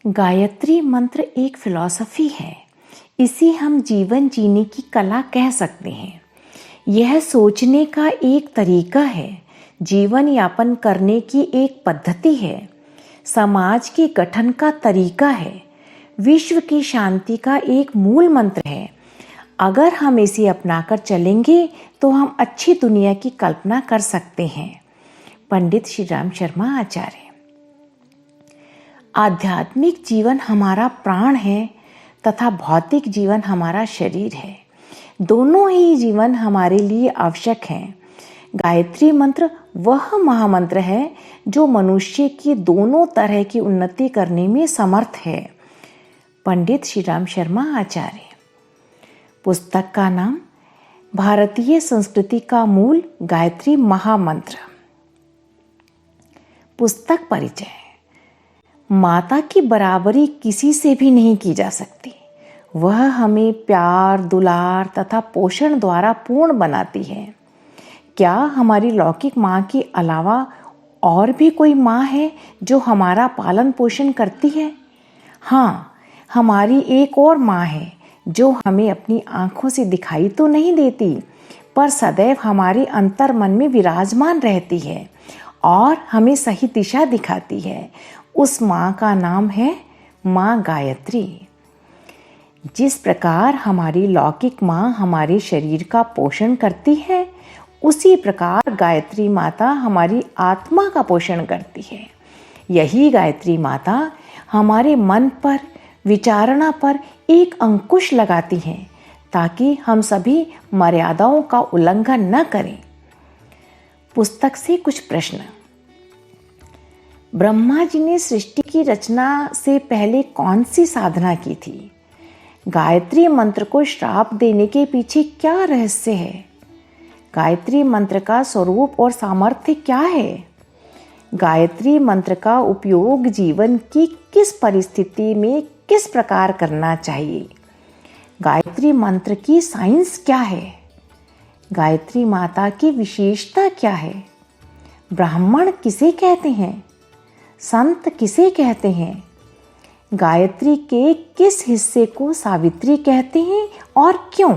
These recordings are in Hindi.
गायत्री मंत्र एक फिलॉसफी है। इसे हम जीवन जीने की कला कह सकते हैं। यह सोचने का एक तरीका है, जीवन यापन करने की एक पद्धति है, समाज के गठन का तरीका है, विश्व की शांति का एक मूल मंत्र है। अगर हम इसे अपनाकर चलेंगे तो हम अच्छी दुनिया की कल्पना कर सकते हैं। पंडित श्री राम शर्मा आचार्य। आध्यात्मिक जीवन हमारा प्राण है तथा भौतिक जीवन हमारा शरीर है। दोनों ही जीवन हमारे लिए आवश्यक हैं। गायत्री मंत्र वह महामंत्र है जो मनुष्य की दोनों तरह की उन्नति करने में समर्थ है। पंडित श्री राम शर्मा आचार्य। पुस्तक का नाम भारतीय संस्कृति का मूल गायत्री महामंत्र। पुस्तक परिचय। माता की बराबरी किसी से भी नहीं की जा सकती। वह हमें प्यार, दुलार तथा पोषण द्वारा पूर्ण बनाती है। क्या हमारी लौकिक माँ के अलावा और भी कोई माँ है जो हमारा पालन पोषण करती है? हाँ, हमारी एक और माँ है जो हमें अपनी आंखों से दिखाई तो नहीं देती, पर सदैव हमारे अंतर मन में विराजमान रहती है और हमें सही दिशा दिखाती है। उस माँ का नाम है माँ गायत्री। जिस प्रकार हमारी लौकिक माँ हमारे शरीर का पोषण करती है, उसी प्रकार गायत्री माता हमारी आत्मा का पोषण करती है। यही गायत्री माता हमारे मन पर, विचारणा पर एक अंकुश लगाती हैं ताकि हम सभी मर्यादाओं का उल्लंघन न करें। पुस्तक से कुछ प्रश्न। ब्रह्मा जी ने सृष्टि की रचना से पहले कौन सी साधना की थी? गायत्री मंत्र को श्राप देने के पीछे क्या रहस्य है? गायत्री मंत्र का स्वरूप और सामर्थ्य क्या है? गायत्री मंत्र का उपयोग जीवन की किस परिस्थिति में किस प्रकार करना चाहिए? गायत्री मंत्र की साइंस क्या है? गायत्री माता की विशेषता क्या है? ब्राह्मण किसे कहते हैं? संत किसे कहते हैं? गायत्री के किस हिस्से को सावित्री कहते हैं और क्यों?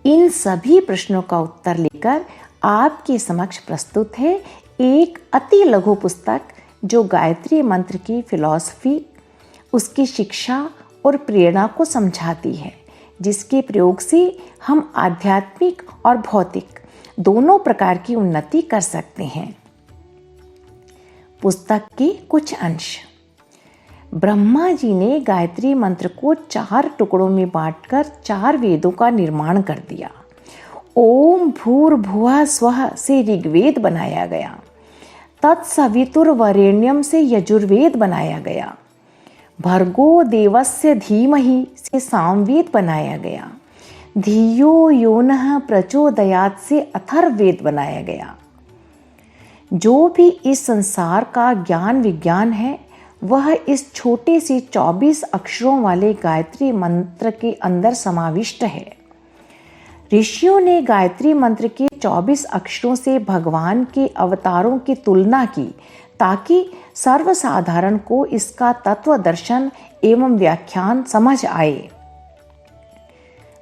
इन सभी प्रश्नों का उत्तर लेकर आपके समक्ष प्रस्तुत है एक अति लघु पुस्तक जो गायत्री मंत्र की फिलॉसफी, उसकी शिक्षा और प्रेरणा को समझाती है, जिसके प्रयोग से हम आध्यात्मिक और भौतिक दोनों प्रकार की उन्नति कर सकते हैं। पुस्तक के कुछ अंश। ब्रह्मा जी ने गायत्री मंत्र को 4 टुकड़ों में बांटकर 4 वेदों का निर्माण कर दिया। ओम भूर्भुवः स्वः से ऋग्वेद बनाया गया। तत्सवितुर्वरेण्यम से यजुर्वेद बनाया गया। भर्गो देवस्य धीमहि से सामवेद बनाया गया। धियो यो नः प्रचोदयात् से अथर्ववेद बनाया गया। जो भी इस संसार का ज्ञान विज्ञान है, वह इस छोटे से 24 अक्षरों वाले गायत्री मंत्र के अंदर समाविष्ट है। ऋषियों ने गायत्री मंत्र के 24 अक्षरों से भगवान के अवतारों की तुलना की ताकि सर्वसाधारण को इसका तत्व दर्शन एवं व्याख्यान समझ आए।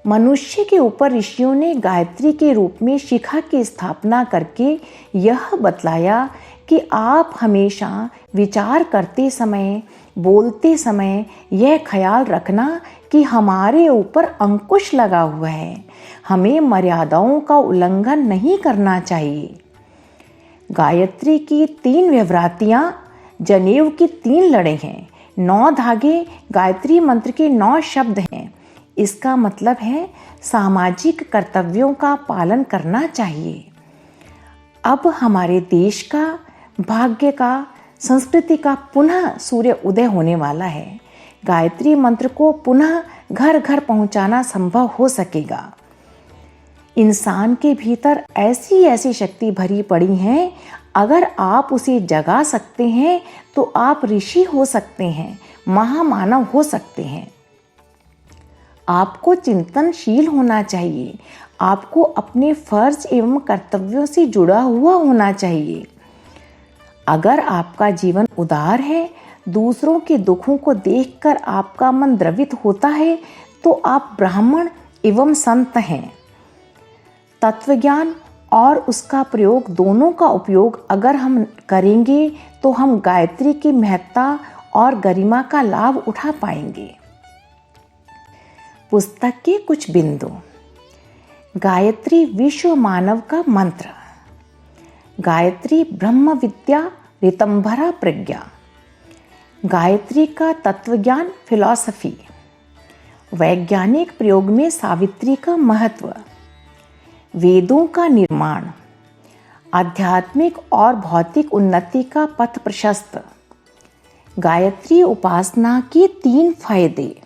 मनुष्य के ऊपर ऋषियों ने गायत्री के रूप में शिखा की स्थापना करके यह बतलाया कि आप हमेशा विचार करते समय, बोलते समय यह ख्याल रखना कि हमारे ऊपर अंकुश लगा हुआ है, हमें मर्यादाओं का उल्लंघन नहीं करना चाहिए। गायत्री की 3 व्यवरातियाँ जनेऊ की 3 लड़े हैं। 9 धागे गायत्री मंत्र के 9 शब्द हैं। इसका मतलब है सामाजिक कर्तव्यों का पालन करना चाहिए। अब हमारे देश का, भाग्य का, संस्कृति का पुनः सूर्य उदय होने वाला है। गायत्री मंत्र को पुनः घर घर पहुंचाना संभव हो सकेगा। इंसान के भीतर ऐसी ऐसी शक्ति भरी पड़ी है, अगर आप उसे जगा सकते हैं तो आप ऋषि हो सकते हैं, महामानव हो सकते हैं। आपको चिंतनशील होना चाहिए। आपको अपने फर्ज एवं कर्तव्यों से जुड़ा हुआ होना चाहिए। अगर आपका जीवन उदार है दूसरों के दुखों को देखकर आपका मन द्रवित होता है तो आप ब्राह्मण एवं संत हैं। तत्वज्ञान और उसका प्रयोग दोनों का उपयोग अगर हम करेंगे तो हम गायत्री की महत्ता और गरिमा का लाभ उठा पाएंगे। पुस्तक के कुछ बिंदु। गायत्री विश्व मानव का मंत्र। गायत्री ब्रह्म विद्या ऋतंभरा प्रज्ञा। गायत्री का तत्वज्ञान फिलॉसफी। वैज्ञानिक प्रयोग में सावित्री का महत्व। वेदों का निर्माण। आध्यात्मिक और भौतिक उन्नति का पथ प्रशस्त। गायत्री उपासना के 3 फायदे।